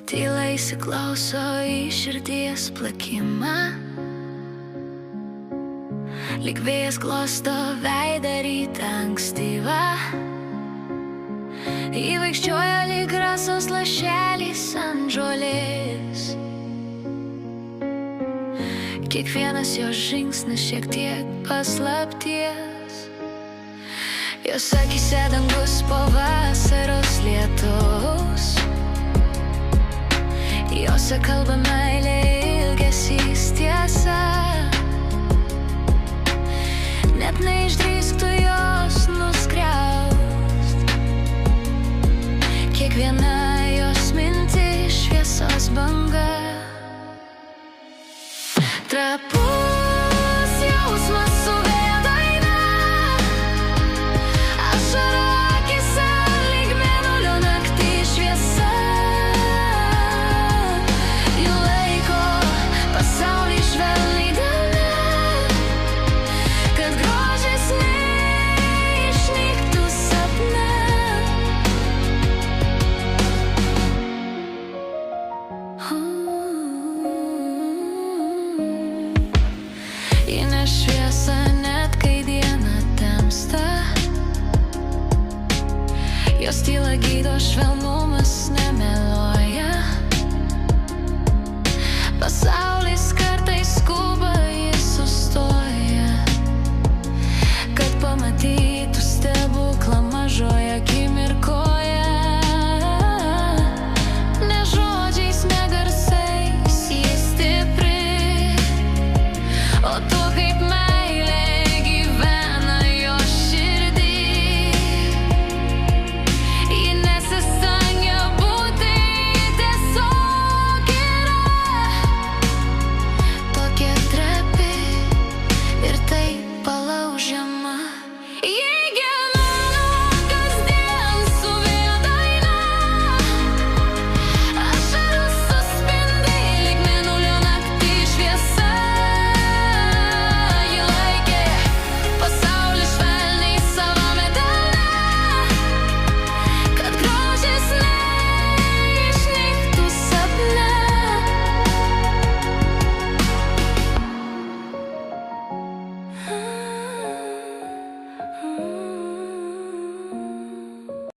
tyla įsiklauso į širdies plakimą, lyg vėjas glosto veidą rytą ankstyvą. Įvaikščioja lyg rasos lašelis ant žolės. Kiekvienas jo žingsnis šiek tiek paslapties. Jos akyse dangus po vasaros lietaus. Jose kalba meilė, ilgesys, tiesa. Net neišdrįstų jos nuskriaust. Kiekviena jos mintis šviesos banga.